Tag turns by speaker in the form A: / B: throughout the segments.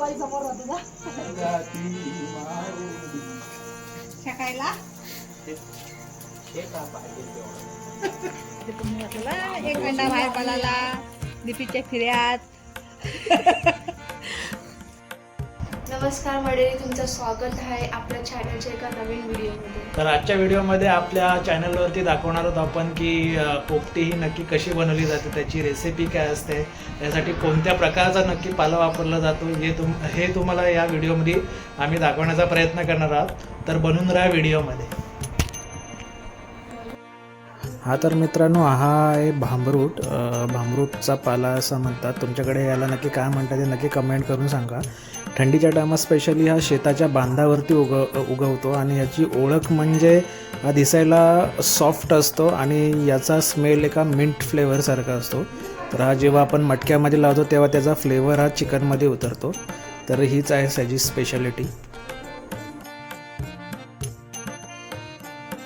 A: बाई समोर राहतो ना सकाळला तुम्ही आपल्याला एक घंटा बाहेर पडायला दीपीच्या फिर्यात.
B: नमस्कार मंडळी, तुमचं स्वागत आहे आपल्या चॅनलच्या एका नवीन व्हिडिओमध्ये.
C: तर आजच्या व्हिडिओमध्ये आपल्या चॅनलवरती दाखवणार आहोत आपण की पोपटी ही नक्की कशी बनवली जाते, त्याची रेसिपी काय असते, त्यासाठी कोणत्या प्रकारचा नक्की पाला वापरला जातो हे तुम्हाला या व्हिडिओमध्ये आम्ही दाखवण्याचा प्रयत्न करणार आहोत. तर बनून राहा व्हिडिओमध्ये.
D: हा तर मित्रांनो, हा आहे भांबरूट. भांबरूटचा पाला असं म्हणतात. तुमच्याकडे याला नक्की काय म्हणतात ते नक्की कमेंट करून सांगा. थंडीच्या टायमात स्पेशली हा शेताच्या बांधावरती उगवतो आणि याची ओळख म्हणजे हा दिसायला सॉफ्ट असतो आणि याचा स्मेल एका मिंट फ्लेवरसारखा असतो. तर हा जेव्हा आपण मटक्यामध्ये लावतो तेव्हा त्याचा फ्लेवर हा चिकनमध्ये उतरतो. तर हीच आहे त्याची स्पेशालिटी.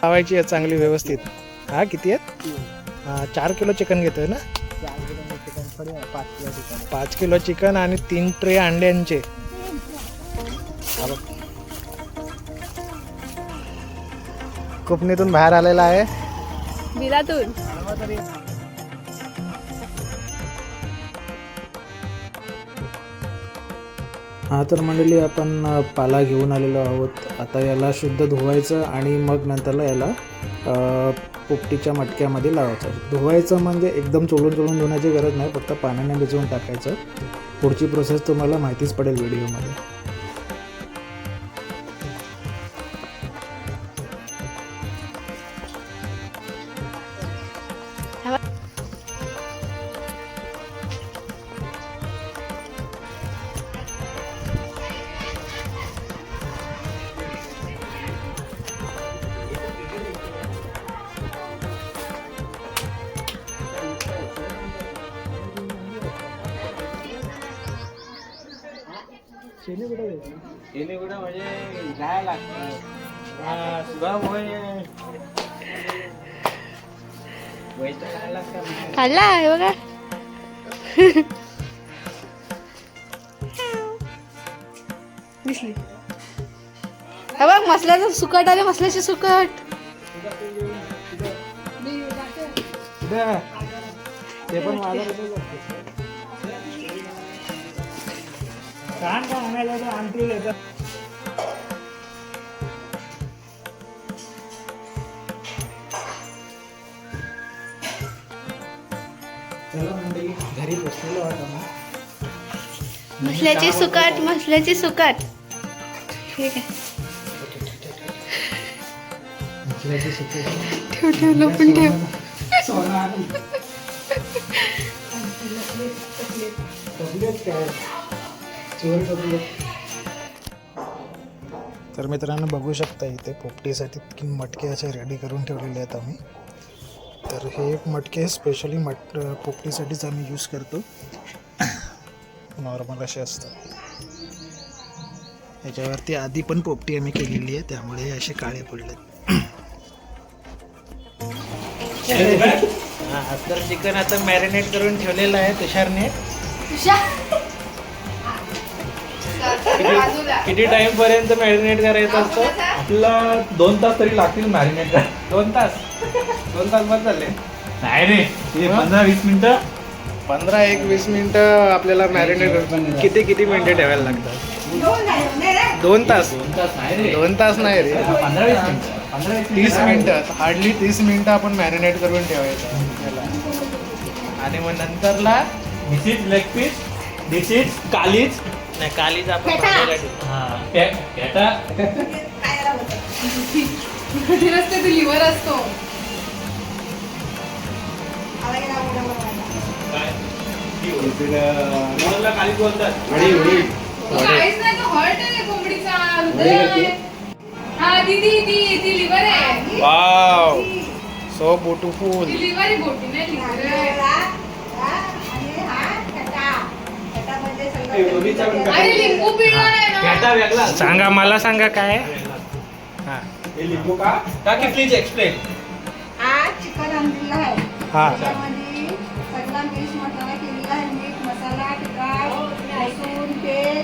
C: लावायची आहे चांगली व्यवस्थित. हा किती आहेत? 4 किलो चिकन घेतोय ना? 5 किलो चिकन आणि 3 ट्रे अंड्यांचे. कोकणीतून बाहेर आलेला आहे,
B: बिलातून.
D: हा तर मंडळी, आपण पाला घेऊन आलेलो आहोत. आता याला शुद्ध धुवायचं आणि मग नंतरला याला पोपटीच्या मटक्यामध्ये लावायचं. धुवायचं म्हणजे एकदम चोळून धुण्याची गरज नाही, फक्त पाण्याने भिजवून टाकायचं. पुढची प्रोसेस तुम्हाला माहितीच पडेल व्हिडिओमध्ये.
B: खाल्ला आहे बघा. दिसली हा बघ, मसल्याचं सुकट आले, मसल्याचे सुकट.
C: ते पण आणतील. घरी पोचलेलो आहोत.
B: मसल्याची सुकट, मसल्याची सुकट. ठीक आहे, ठेव लपून ठेव.
D: तर मित्रांनो, बघू शकता इथे पोपटीसाठी मटके असे रेडी करून ठेवलेले आहेत आम्ही. तर हे मटके स्पेशली पोपटीसाठीच आम्ही यूज करतो. नॉर्मल असे असतात. ह्याच्यावरती आधी पण पोपटी आम्ही केलेली आहे, त्यामुळे हे असे काळे पडले.
C: तर चिकन आता मॅरिनेट करून ठेवलेलं आहे तुषारने. किती टाइम पर्यंत मॅरिनेट करायचं असतं?
E: आपल्याला 2 तास तरी लागतील मॅरिनेट करायला.
C: 2 तास? 2 तास बस झाले?
E: नाही रे, 15-20 मिनिटं.
C: 15-20 मिनिटं आपल्याला मॅरिनेट. किती मिनिटं ठेवायला लागतात? 2 तास?
E: 2 तास नाही रे,
C: 2 तास नाही रे,
E: 15-20 मिनिटं.
C: 30 मिनिटं. हार्डली 30 मिनिटं आपण मॅरिनेट करून ठेवायचं त्याला. आणि मग नंतरला
E: this is leg piece, this is कालीज.
C: नाही, कालीज आपण भाजायला ठेवू.
E: पेटा.
B: लिव्हर असतो.
E: कालीज बोलतात.
B: काहीच नाही, तो हर्ट आहे कोंबडीचा. हृदय. हा, ती लिव्हर आहे.
C: Wow, so beautiful.
B: ती लिव्हर आहे, बोटी नाही लिव्हर आहे. अरे लिंबू पिळणार आहे ना.
E: पेटा वेगळा.
C: सांगा, मला सांगा काय. हा,
E: हे लिंबू का की प्लीज एक्सप्लेन.
A: चिकन आणलेला आहे.
C: हा.
A: त्याच्यामध्ये सगळा मिक्स मसाला केलेला आहे. मीठ, मसाला, तिखट, लसूण, तेल,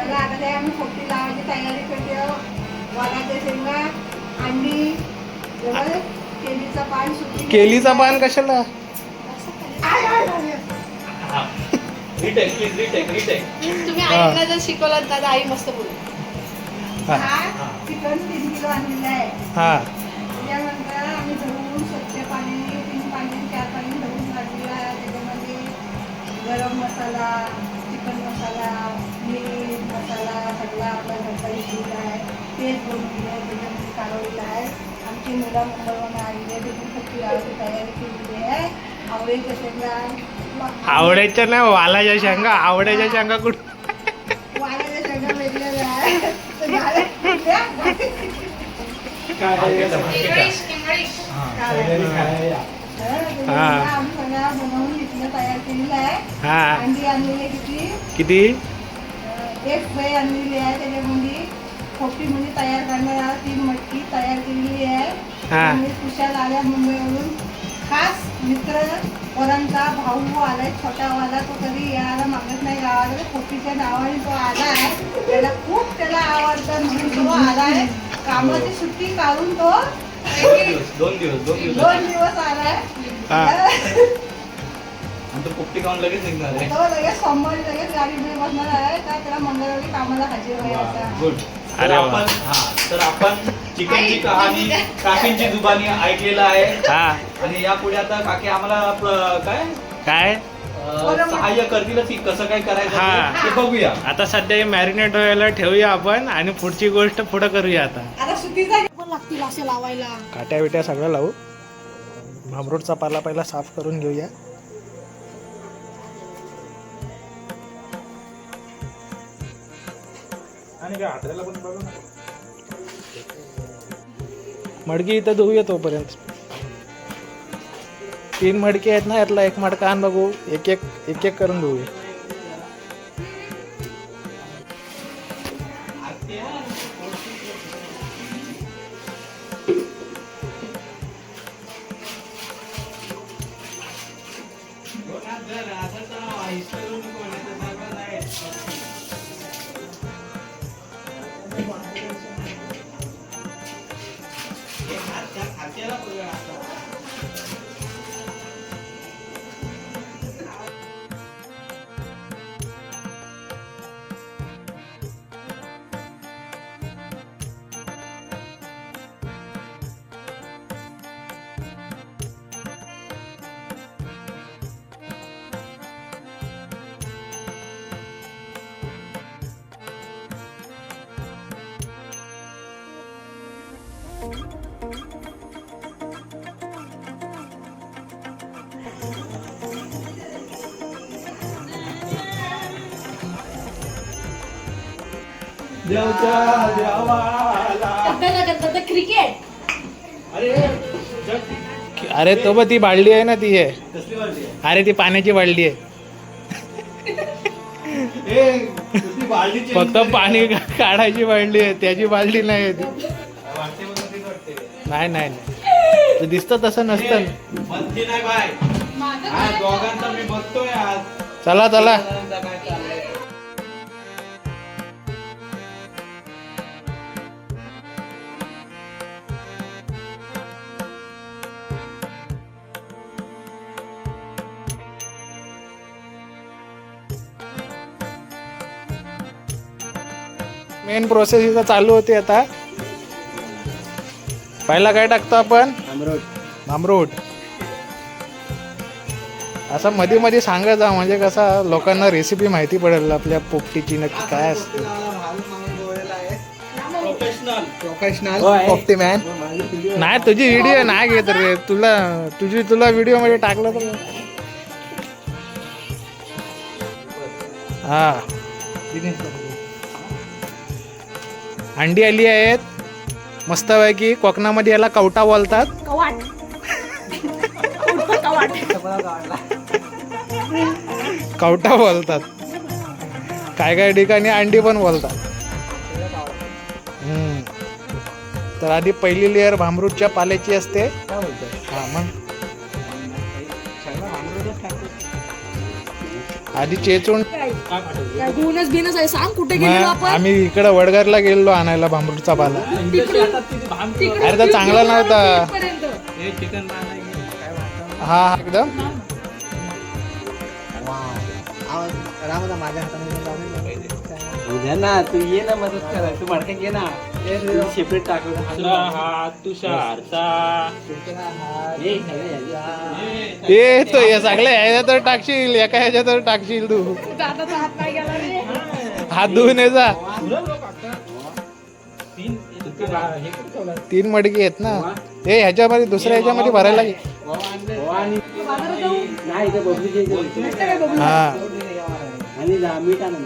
A: चला आता ते आम्ही पोपटी लावायची तयारी करतो. वालाचे शेंगा, अंडी, केळीचं पान सुकली.
C: केलीचा पान कशाला?
A: तुम्ही आईला जर शिकवलं दादा आई मस्त बोलते. चिकन 3 किलो आणलेलं आहे.
C: हा
A: त्यानंतर आम्ही धुवून स्वच्छ पाण्याने 3 पाणी 4 पाणी धुवून काढलेलं आहे. त्याच्यामध्ये गरम मसाला, चिकन मसाला, मीठ मसाला सगळा आपला घरचा घेतलेला आहे. तेच बनवलेलं आहे, त्याच्यामध्ये काढवलेलं आहे. आमची मुलं मुंबईवरून आलेली आहे, त्याची फक्त लावायची तयारी केलेली आहे. आवळीच्या शेंगा,
C: आवडायच्या नाही वालाच्या शेंगा. आवडायच्या शेंगा कुठं?
A: वालाच्या शेंगा वेगळ्या आहे. तर झालं.
B: इंग्लिश इंग्लिश
A: आम्ही सगळ्या बनवून घेतलं, तयार केलेलं आहे.
C: हा
A: अंडी आणलेली
C: किती?
A: एक फ्राय आणलेली आहे. त्याच्यामध्ये खोपटीमध्ये तयार करणारा 3 मटकी तयार केलेली आहे. आणि कुशाल आल्या मुंबईवरून. खास मित्र वरांचा भाऊ आलाय छोटावाला. तो कधी यायला मागत नाही गावाला. खोपटीच्या नावाने तो आला आहे. त्याला खूप त्याला आवडतं म्हणून तो आला आहे. कामाची सुट्टी काढून तो
E: 2 दिवस
A: 2 दिवस आलाय.
E: तो पोपटी खाऊन लगेच निघणार आहे.
A: तो लगेच सोमवारी लगेच गाडीमध्ये बसणार आहे. का त्याला मंगळवारी कामाला हजेर व्हायचा.
E: गुड. तर आपण चिकनची कहाणी काकींची जुबानी ऐकलेलं आहे. आणि यापुढे आता काकी आम्हाला काय सहाय्य करतीलच की कसं काय करायचं ते बघूया.
C: आता सध्या मॅरिनेट व्हायला ठेवूया आपण आणि पुढची गोष्ट पुढे करूया.
A: आता सुट्टीचा पण लागतील असे लावायला.
C: काट्या बिट्या सगळं लावू. भांबरूटचा पाला पहिला साफ करून घेऊया. मडकी इथं धुऊया तोपर्यंत. 3 मडकी आहेत ना, यातला 1 मडका आण बघू. एक एक करून धुऊया.
A: क्रिकेट.
C: अरे तो बघ ती बालडी आहे ना, ती आहे.
E: कसली बालदी आहे?
C: अरे ती पाण्याची बालडी आहे. फक्त पाणी काढायची बालडी आहे, त्याची बालडी नाही आहे ती. नाही नाही नाही, ते दिसतं तसं नसतं.
E: नाही बाय, दोघांचा मी बघतोय आज.
C: चला चला. मेन प्रोसेस इथं चालू होती. आता पहिला काय टाकतो आपण? भांबरूट. असं मध्ये मध्ये सांगत जा, म्हणजे कसं लोकांना रेसिपी माहिती पडेल आपल्या पोपटीची नक्की काय असते.
E: प्रोफेशनल
C: पोपटी मॅन नाही, तुझी व्हिडिओ नाही घेत रे. तुला व्हिडिओ मध्ये टाकलं तर हा. अंडी आली आहेत मस्तपैकी. कोकणामध्ये याला कवटा बोलतात. कवटा बोलतात. काय ठिकाणी अंडी पण बोलतात. तर आधी पहिली लेअर भांबरूटच्या पाल्याची असते. हा मग
D: आधी चेचून
F: काय गुणच बिनच आहे सांग कुठे गेलो
D: मग
F: आपण
D: आम्ही इकडं वडगरला गेलो आणायला भांबरूटचा पाला. अरे तर चांगला नव्हता.
F: पर्यंत
D: हा हा, एकदम
G: उद्या ना तू ये ना मदत करा तू मडक्यात ये ना सेपरेट टाकलं तुषारचा
D: ये तो हे सगळे ह्याच्यात टाकशील एका ह्याच्यात टाकशील तू.
F: दादाचा हात नाही गेला रे.
D: हात धुवून ये जा. 3 मडकी आहेत ना हे ह्याच्यामध्ये दुसऱ्या ह्याच्यामध्ये भरायला घे.
G: नाही ते बबलीचे
D: हा
G: आणि मीठ आणा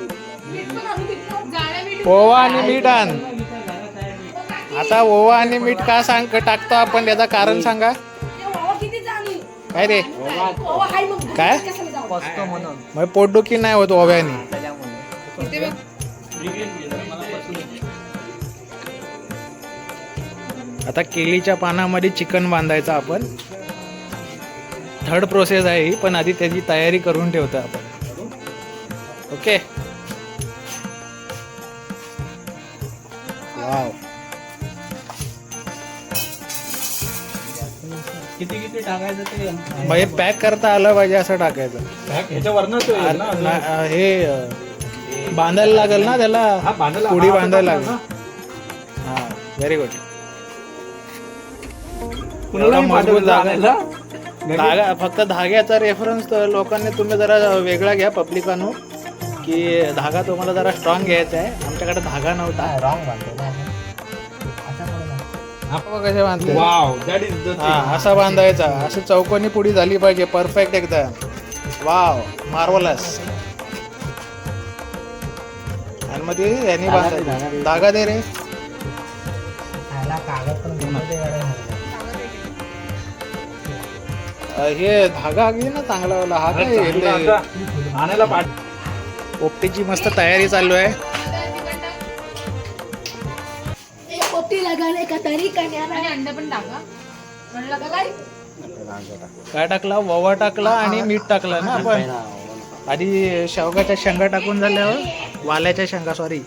D: ओवा आणि मीठ आण. आता ओवा आणि मीठ का सांग टाकतो आपण याचं कारण सांगा.
F: किती चांगली
D: काय रे
F: हाय मग
D: काय
F: कशाला जाऊ
D: मग पोटदुखी नाही होत ओव्याने. आता केळीच्या पानामध्ये चिकन बांधायचं आपण. थर्ड प्रोसेस आहे ही पण आधी त्याची तयारी करून ठेवतो आपण. ओके वाव
E: किती टाकायचं ते
D: मग हे पॅक करता आलं पाहिजे असं टाकायचं.
E: ह्याच्या वरनं
D: हे बांधायला लागेल ना त्याला पुडी बांधायला लागेल. हा व्हेरी गुड. एवढा मजबूत धागा फक्त धाग्याचा रेफरन्स लोकांनी तुम्ही जरा वेगळा घ्या पब्लिकांनो की धागा तुम्हाला जरा स्ट्रॉंग घ्यायचा आहे. आमच्याकडे धागा नव्हता. कसे बांधते
E: वाव दॅट इज द
D: हा असा बांधायचा. अशी चौकोनी पुडी झाली पाहिजे परफेक्ट एकदम. Wow marvellous. आणि मग ते यांनी बांधायचं. धागा दे रे. हे धागा घे ना चांगला वाला. हा काय
E: आणायला पाठ
D: पोपटीची मस्त तयारी चालू आहे.
F: पोपटी लगाने का तरीका न्यारा
B: आणि अंडा पण टाका म्हणलं का काय
D: काय टाकला ओवा टाकला आणि मीठ टाकला ना आपण. आधी शेवगाच्या शेंगा टाकून झाल्यावर वाल्याच्या शेंगा सॉरी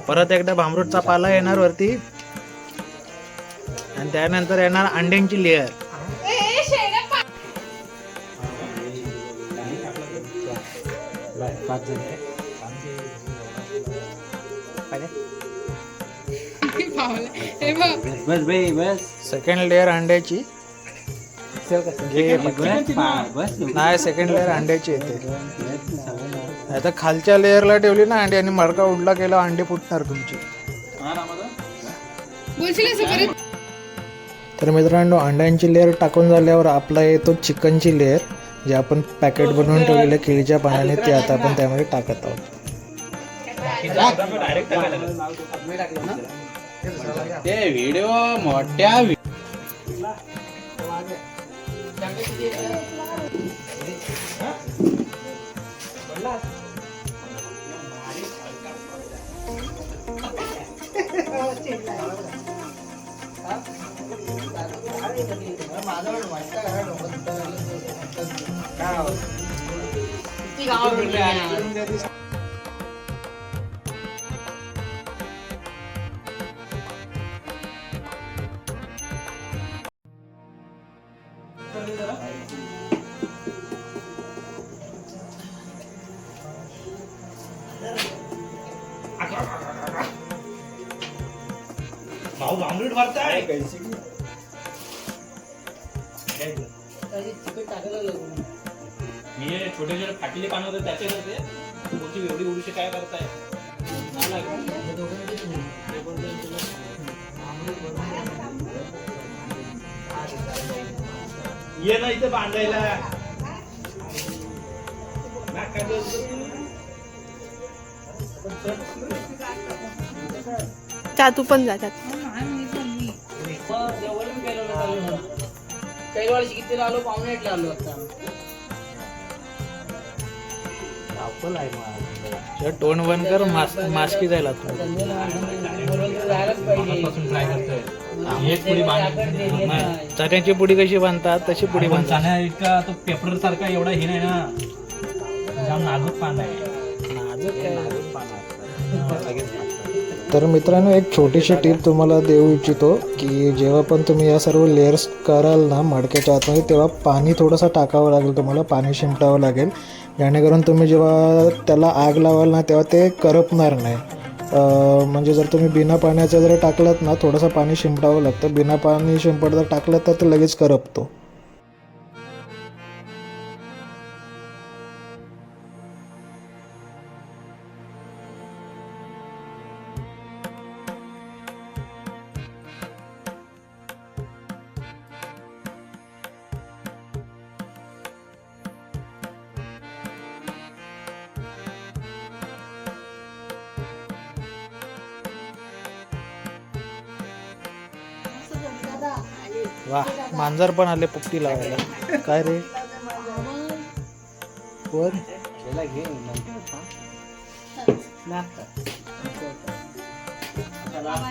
D: परत एकदा भांबरूटचा पाला येणार वरती आणि त्यानंतर येणार अंड्यांची layer.
G: Bus by bus
D: second layer अंड्याची
G: बस
D: नाही सेकंड लेअर अंड्याची येते. आता खालच्या लेअरला ठेवली ना अंडी आणि मडका उडला केला अंडी फुटणार तुमची.
B: बोलशील असं परत
D: तर मित्रांनो अंड्यांची लेअर टाकून झाल्यावर आपला येतो चिकनची लेअर जे आपण पॅकेट बनवून ठेवलेलं केळीच्या पानाने ते आता आपण त्यामध्ये टाकत आहोत.
G: ते व्हिडिओ मोठ्या
E: भाऊ भांबरूट भरताय मी हे छोटे छोटे फाटले पानं होते त्याचे होते तुमची एवढी उडीशी काय करताय ये ना इथे बांधायला
F: तू पण जा
G: काही वेळेस किती आलो पाहुणे आलो आता धावपल आहे मग
C: तोंड बंद कर, मास्की जायला
G: जायलाच पाहिजे.
E: ट्राय करतोय एक पुडी बांध
C: चण्याची पुडी कशी बांधतात तशी पुडी
E: पण
C: बांधतात.
E: चण्या इतका तो पेपर सारखा एवढा हे नाही ना, जाम नाजूक पान आहे.
D: तर मित्रांनो, एक छोटीशी टीप तुम्हाला देऊ इच्छितो की जेव्हा पण तुम्ही या सर्व लेयर्स कराल ना मडक्याच्या आतमध्ये, तेव्हा पाणी थोडंसं टाकावं लागेल तुम्हाला, पाणी शिंपडावं लागेल, जेणेकरून तुम्ही जेव्हा त्याला आग लावाल ना तेव्हा ते करपणार नाही. म्हणजे जर तुम्ही बिना पाण्याचं जर टाकलात ना, थोडंसं पाणी शिंपडावं लागतं, बिना पाणी शिंपडता टाकलं तर ते लगेच करपतो.
C: वा, मांजर पण आले पोपटी लावायला. काय रे कोण?
G: त्याला घे नंतर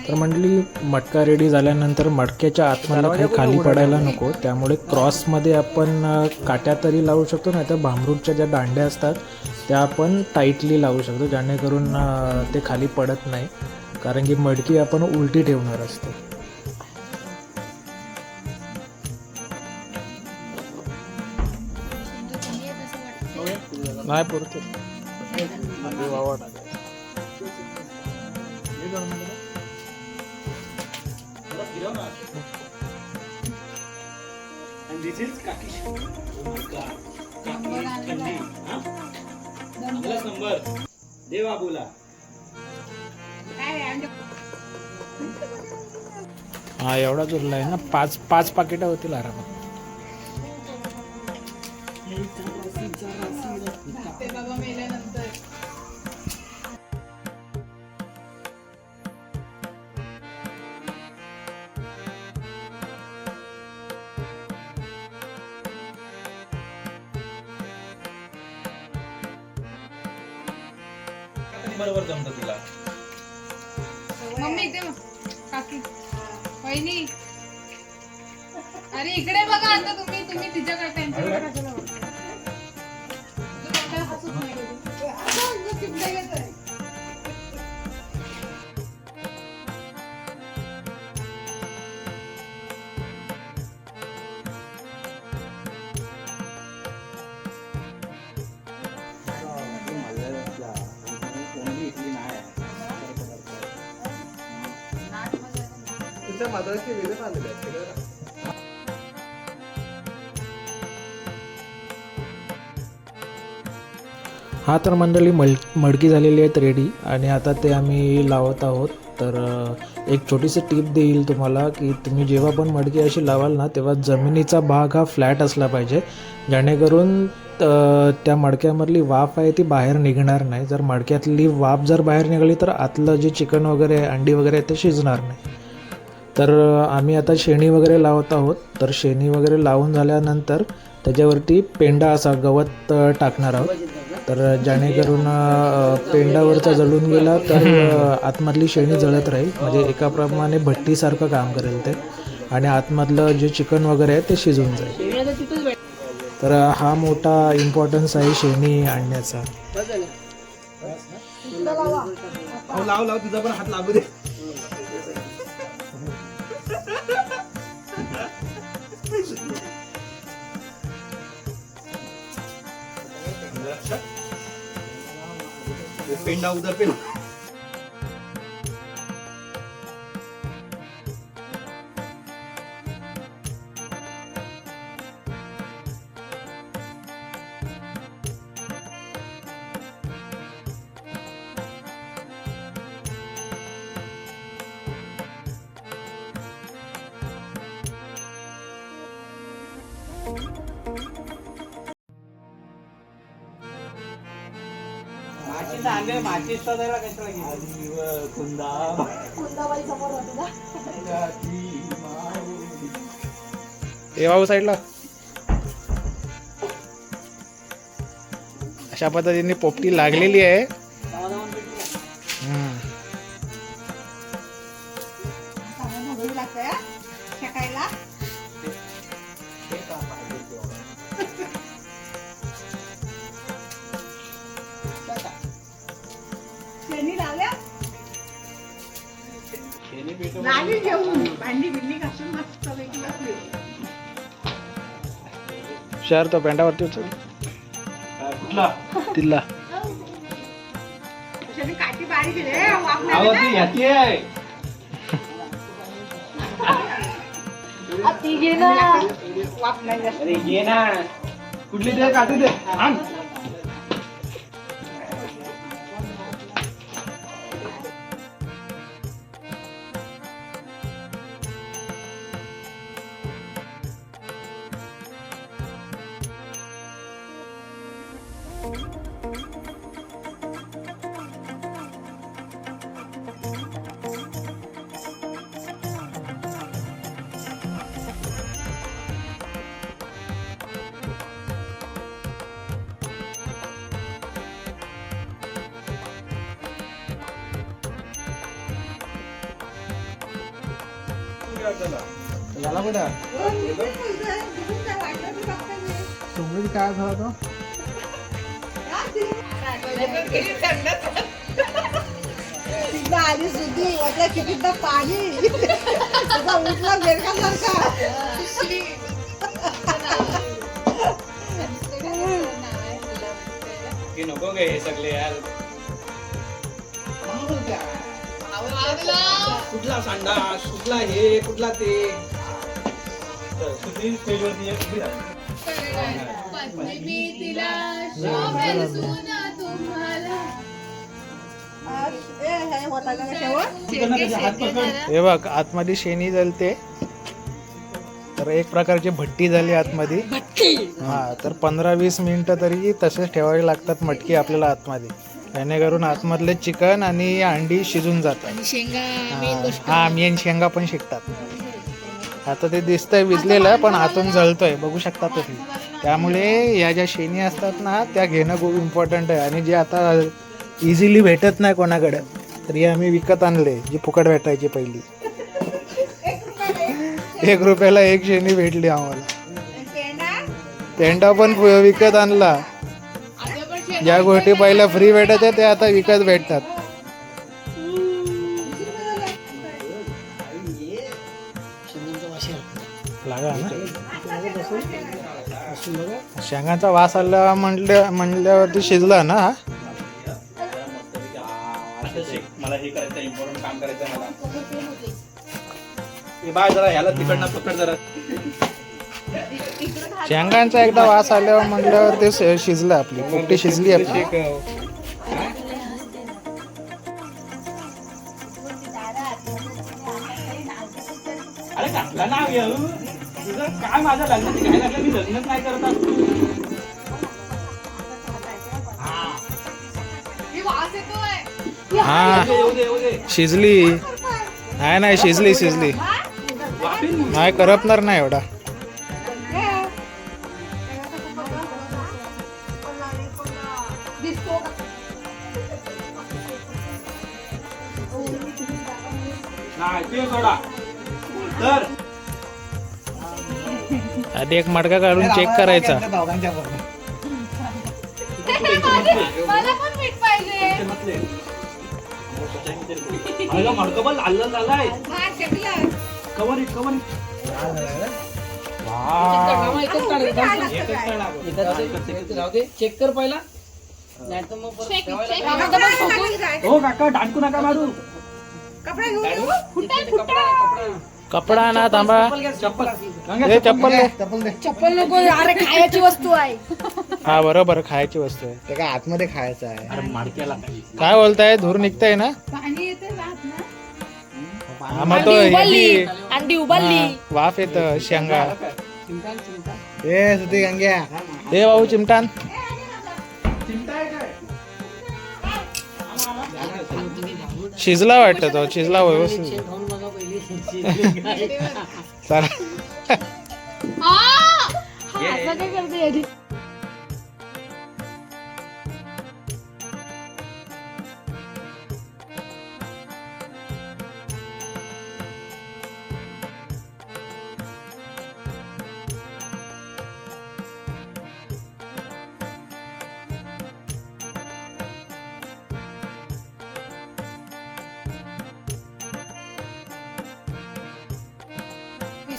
D: तर मंडळी, मटका रेडी झाल्यानंतर मटक्याच्या आतमध्ये काही खाली पडायला नको, त्यामुळे क्रॉसमध्ये आपण काट्या तरी लावू शकतो, नाही तर भांबरूटच्या ज्या दांड्या असतात त्या आपण टाईटली लावू शकतो, जेणेकरून ते खाली पडत नाही, कारण की मडकी आपण उलटी ठेवणार असतो.
C: नाही पुरतो.
E: दे बाबूला.
C: हा, एवढाच उरला आहे ना. 5 पाकिटं होतील आरामात.
B: ते बाबा मेल्यानंतर
E: बरोबर जमतं तिला.
B: मम्मी इथे बघ. काकी वहिनी, अरे इकडे बघा आता. तुम्ही तिच्याकडे त्यांच्याकडे कशाला बघता? तुम्हाला हसूच नाही कधी. असं चिमटा येतोय.
D: हा, तर मंडळी मडकी झालेली आहेत रेडी, आणि आता ते आम्ही लावत आहोत. तर एक छोटीशी टीप देईल तुम्हाला की तुम्ही जेव्हा पण मडकी अशी लावाल ना, तेव्हा जमिनीचा भाग हा फ्लॅट असला पाहिजे, जेणेकरून त्या मडक्यामधली वाफ आहे ती बाहेर निघणार नाही. जर मडक्यातली वाफ जर बाहेर निघाली तर आतलं जे चिकन वगैरे अंडी वगैरे आहे ते शिजणार नाही. तर आम्ही आता शेणी वगैरे लावत आहोत. तर शेणी वगैरे लावून झाल्यानंतर त्याच्यावरती पेंडा असा गवत टाकणार आहोत, तर जेणेकरून पेंडावरचा जळून गेला तर आतमधली शेणी जळत राहील, म्हणजे एकाप्रमाणे भट्टीसारखं काम करेल ते, आणि आतमधलं जे चिकन वगैरे आहे ते शिजून जाईल. तर हा मोठा इम्पॉर्टन्स आहे शेणी आणण्याचा.
E: लाव तुझा पण हात लागू दे. पेंडा उधर पे. माचीसचा जरा कशाला गेला
F: कुंदाबाई समोर होती ना.
C: ए बाबू साईडला.
D: अशा पद्धतीने पोपटी लागलेली आहे.
A: भोगावी लागतंय हा, शेकायला. शेणी लावल्या लागली घेऊन भांडी बिंडी घासून मस्त पैकी बसली.
D: शहर तो पेंडावरती उचल
E: कुठला
D: तिल्ला.
A: शेणी काठी बारीक आहे, वाफ नाही
E: अहो
A: देत.
E: ती ह्याची आहे.
F: ती घे ना.
A: वाफ नाही देत.
E: अरे घे ना. कुठली ते काढू दे आण.
G: याला कुठं तुम्ही काय झाला तो
A: तिथं आली सुद्धी वाटलं कितीदा पाणी तुझा उठला बेडकासारखा.
E: की नको गे हे सगळे यार. कुठला संडास कुठला हे कुठला ते. तर सुधी स्टेजवरती एक उभी राहा.
B: मी तिला शोभेल सुना तुम्हाला.
A: हे होता का शेवट.
D: हे बघ आतमध्ये शेणी जलते. तर एक प्रकारची भट्टी झाली आतमध्ये. हा तर 15-20 मिनिटं तरी तसेच ठेवावे लागतात मटकी आपल्याला आतमध्ये, जेणेकरून आतमधले चिकन आणि अंडी शिजून जातात. हा मेन शेंगा पण शिकतात. आता ते दिसतंय विजलेलं पण आतून जळतोय बघू शकता तुम्ही. त्यामुळे या ज्या शेणी असतात ना त्या घेणं खूप इम्पॉर्टंट आहे. आणि जे आता इझिली भेटत नाही कोणाकडे तर हे आम्ही विकत आणले, जी फुकट भेटायची पहिली. 1 रुपयाला 1 शेणी भेटली आम्हाला. पेंडा पण विकत आणला. ज्या गोष्टी पहिल्या फ्री भेटत ते आता विकत भेटतात. लागा ना शेंगाचा वास आला म्हणल्यावरती शिजला ना. हा
E: मला हे करायचं इम्पॉर्टंट काम करायचं मला. हे बाय जरा ह्याला तिकडनं पकड जरा.
D: शेंगांचा एकदा वास आल्यावर म्हणल्यावर ते शिजलं, आपली पोपटी शिजली आपली.
E: अरे घातला ना येऊ. तुझं काय माझ्या लग्नाची काय लागलं, मी लग्नच नाही करत असतो.
B: वास येतोय.
D: हा
E: येऊ दे
D: शिजली. नाही शिजली नाही करपणार नाही एवढा.
E: नाही ते सोडा. तर
D: आधी एक मडका काढून चेक करायचा.
B: मला पण मीठ पाहिजे.
E: मडकं पण लाल झालाय. कवर
G: चेक कर पहिला, नाही तर मग
B: शेक,
G: परत
B: शेक.
G: ठेवायला
E: हो काका डांकू नका मारू.
A: कपडा घेऊन
D: कपडा ना थांबा.
E: चप्पल
D: हे चप्पल दे.
F: चप्पल नको, अरे खायची वस्तू आहे.
D: हा बरोबर खायची वस्तू आहे. ते काय आतमध्ये खायचं आहे. काय बोलताय, धूर निघताय ना.
B: पाणी येते राहत ना.
D: हा मग तो
F: उबालली, अंडी उबालली.
D: वाफ येत शेंगा. हे सुधी गंग्या, हे भाऊ चिमटान. शिजला वाटतं तो, शिजला व्यवस्थित. चला
B: असं काय करते याची?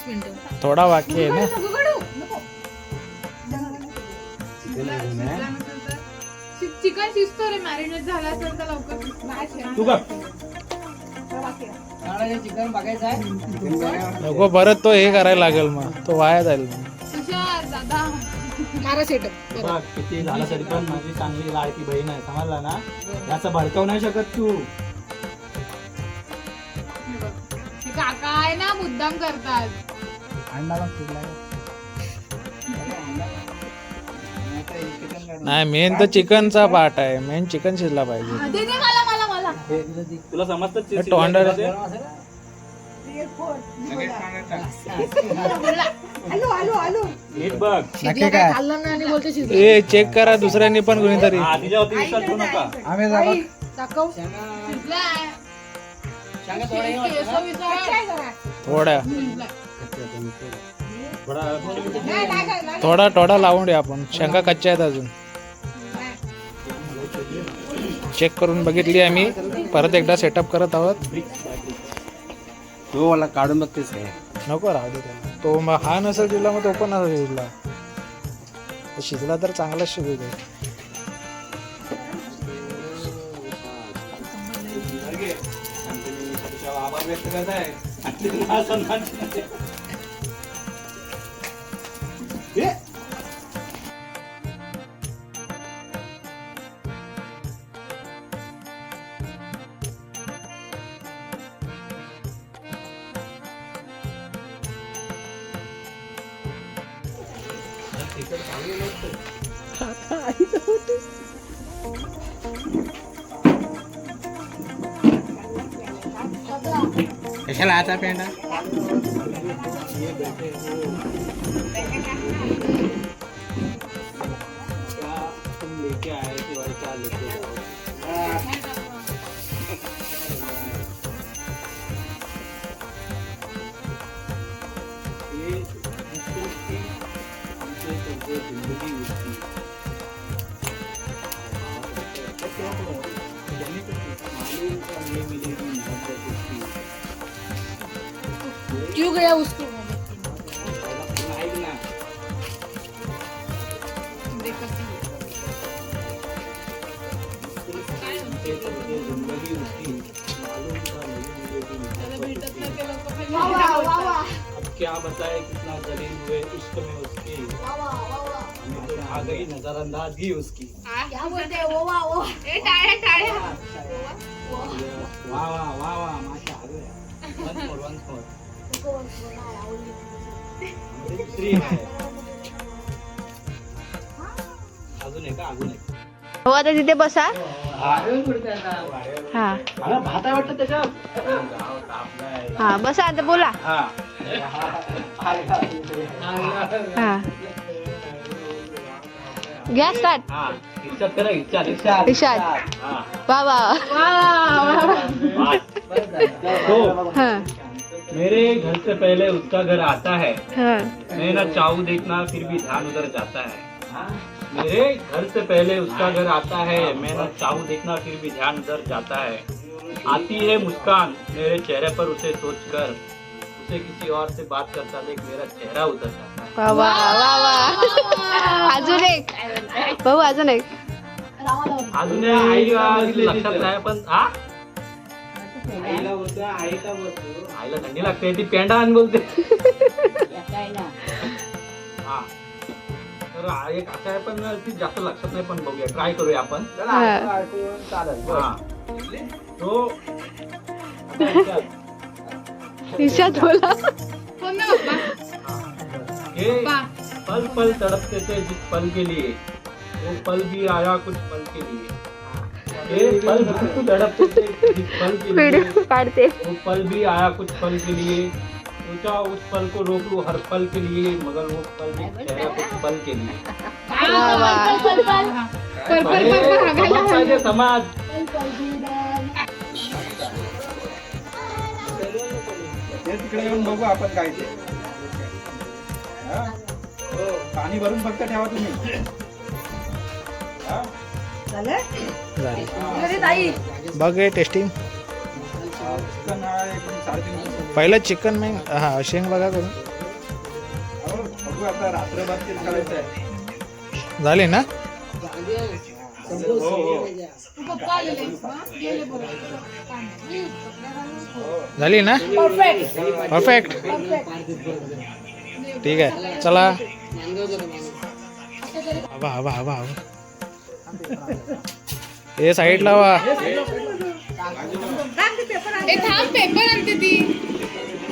B: 5 मिनिटं.
D: थोडा बाकी आहे ना.
B: चिकन शिजतो रे, मॅरिनेट झाला असेल तर लवकर शिजतो.
E: तू का
G: चिकन बघायचं आहे.
D: नको परत तो हे करायला लागेल मग तो वाया जाईल मग.
B: तुषार दादा मारा सेटअप.
E: बघ, किती झालं तरी पण माझी चांगली लाडकी बहीण आहे, समजला ना. याचं भडकवू नाही शकत तू.
B: काका आहे ना, मुद्दाम करतात.
D: नाही मेन तर चिकनचा पार्ट आहे. मेन चिकन शिजला पाहिजे.
B: दे दे मला मला मला.
E: तुला समजतं
D: तोंडाला
A: आलू आलू आलू
E: नीट बघ.
B: शिजलं काय खाल्लं नाही आणि बोलते शिजलं.
D: ए चेक करा दुसऱ्यांनी पण कोणीतरी.
E: हा, तिच्यावरती विश्वास ठेवू नका.
B: दाखव. शिजलाय. केस विचार.
A: काय करा
D: थोड्या
B: शिजलाय.
D: थोडा थोडा लावून द्या आपण. शेंगा कच्च्या आहेत अजून. चेक करून बघितली आम्ही. परत एकदा सेटअप करत आहोत.
G: तो मला काढून बघतेस काय.
D: नको राहू दे त्याला. तो मग हा नसेल दिला मग तो पण नसेल शिजला. तो शिजला तर चांगलाच शिजू दे.
E: आभार व्यक्त करत आहे. आणि तुला सन्मान करते.
G: कशाला आता पेंडा.
E: तुम लेके आए थे और क्या लेके जाओ. ये उसकी हमसे तुमको जिंदगी उसकी. मालूम का ये मिलेगी मोहब्बत उसकी.
B: क्यों गया उसको.
E: ऐक ना. हमसे तुमको जिंदगी उसकी. मालूम का नहीं मिलेगी मोहब्बत उसकी. अब क्या बताए कितना जलील हुए इश्क में उसकी. हमें तो आ गई नजरअंदाजगी उसकी.
F: क्या बोलते हैं वो वाह वो.
B: ए टाळ्या टाळ्या.
E: वाह वाह वाह वाह माशा once more. दुसरी आहे. अजून एक अजून एक.
F: हो आता तिथे बसा. हा
E: भात आहे वाटतं त्याच्यात.
F: हा बसा आता बोला.
E: हा.
F: हा घ्या स्टार्ट.
E: हा इच्छा करा इच्छा.
F: इशाद.
E: हा.
F: वा वा.
E: तो
F: हा
E: मेरे घर से पहले उसका घर आता है.
F: हा
E: मैं ना चाहूँ देखना फिर भी ध्यान उधर जाता है. मेरे घर से पहले उसका घर आता है. मैं ना चाहूँ देखना फिर भी ध्यान उधर जाता है. आती है मुस्कान मेरे चेहरे पर उसे सोचकर. उसे किसी और से बात करता देख मेरा चेहरा उतर जाता है.
F: वा वा वा. अजून एक भाऊ अजून एक.
E: अजून आई लक्षात नाही पण हा आईला थंडी लागते ती पेंडा आणि बोलते. हा तर एक असं आहे पण ती जास्त लक्षात नाही पण बघूया ट्राय करूया आपण. हा तो
F: इशाद बोला.
B: कोण ना बाप्पा.
E: ये पल पल तड़पते थे जिस पल के लिए वो पल भी आया कुछ पल के लिए. ये पल पल तड़पते थे जिस पल के लिए
F: व्हिडिओ काढते.
E: वो पल भी आया कुछ पल के लिए. सोचा उस पल को रोक लूं हर पल के लिए मगर वो पल भी ठहरा कुछ पल के लिए.
F: वा वा.
E: समाज पाहिजे समाज.
H: तिकडे येऊन बघू आपण काय ते. पाणी भरून फक्त ठेवा तुम्ही.
A: झालं
D: झाली. बघ हे टेस्टिंग. पहिलं चिकन मग हा शेंग बघा करून.
H: बघू आता रात्रभर तेच करायचं आहे.
C: झाली ना?
H: हो हो
B: पप्पा आलेले हा? गेले बरोबर कांदा.
C: झाली ना? परफेक्ट. ठीक आहे, चला. हवा हवा हवा हवा. हे साईडला वा.
B: ए थांब पेपर आणते ती.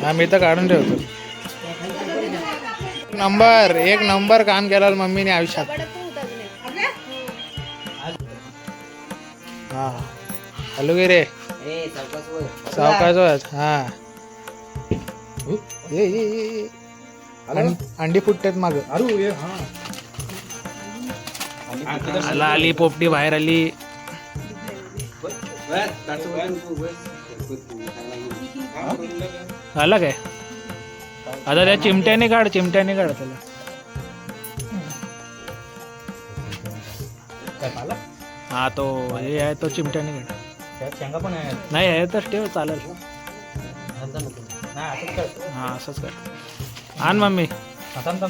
C: हा मी तर काढून ठेवतो. एक नंबर काम केलं मम्मीने आयुष्यात. हा हॅलो गे रे सावकाश. हा ये अंडी फुटतात माग. आली पोपटी बाहेर आली. आला काय आता त्या चिमट्याने काढ त्याला. हा तो हे आहे तो चिमट्याने काढ.
E: शेंगा पण आहे.
C: नाही आहे तर ठेव चालेल.
E: नाही असंच कर.
C: हा असंच कर. आण मम्मी.
E: थांब.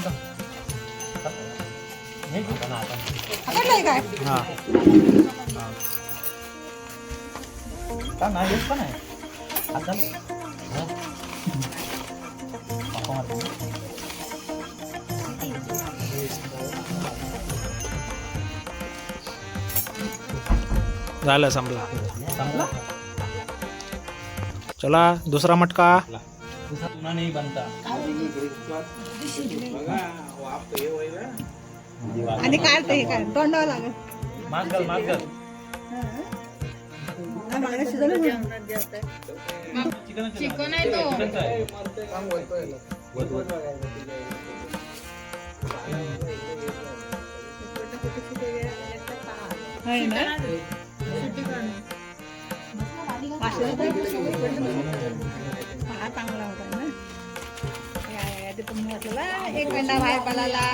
C: हा
E: नाही पण आहे.
C: झालं संपला. चला दुसरा मटका.
E: चुना नाही बनता.
A: आणि काढते हे काय तोंडावं लागत.
E: मागल
B: चिकन आहे तो.
A: चांगला होता ना. ते पण म्हटलं एक मेंढा बाहेर पडाला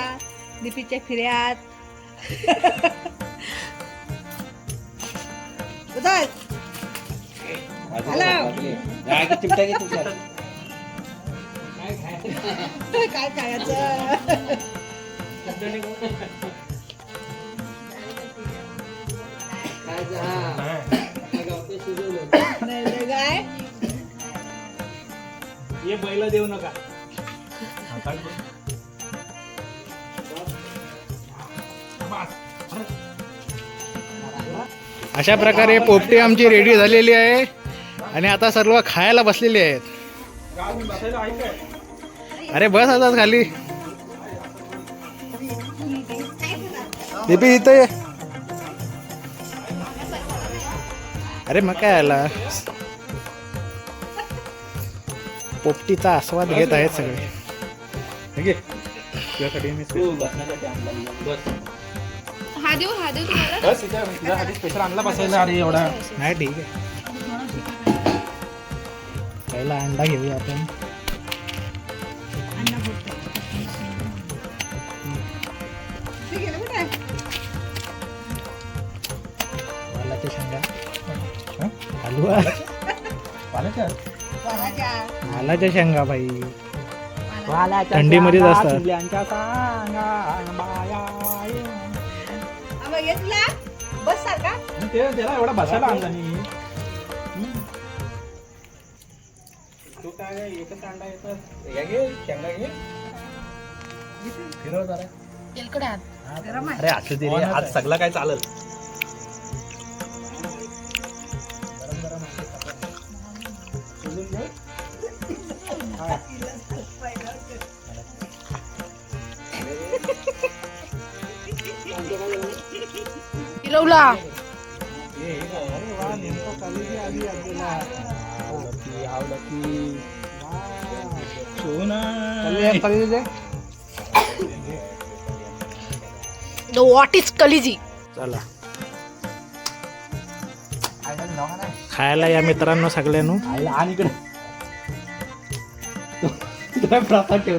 A: दीपीच्या फिर्यात. काय खायचं नाही काय
C: ये बैल देऊ नका. अशा प्रकारे पोपटी आमची रेडी झालेली आहे आणि आता सर्व खायला बसलेली आहेत. अरे बस आता खाली. दीपी इथं ये. अरे मग काय आला. पोपटीचा आस्वाद घेत आहेत सगळे.
B: हा देऊ तुम्हाला.
C: स्पेशल आणला बसायला. अरे एवढा नाही. ठीक आहे, पहिला अंडा घेऊया आपण. वालाच्या शेंगा. हलवा वालाच्या शेंगा भाई थंडीमध्येच असतात.
A: बस सारखा
H: त्याला एवढा बसायला आणला नाही. तू काय एकच अंडा येतात. या घे शेंगा घे. फिरव जरा.
B: तेलकडे हात.
E: अरे असू दे रे, आज सगळं काय चालेल.
F: फिरवला. व्हॉट इज कलिजी.
C: चला खायला या मित्रांनो सगळ्यांनो.
E: आणि इकडे काय प्रसाद ठेव.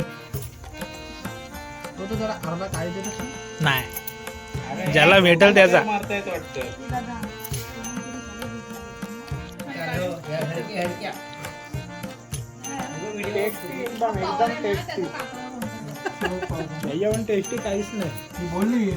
C: नाही ज्याला भेटेल त्याचा.
H: मारता येत वाटतं. एकदम टेस्टी. त्याच्यावर टेस्टी काहीच नाही.
C: ती बोलली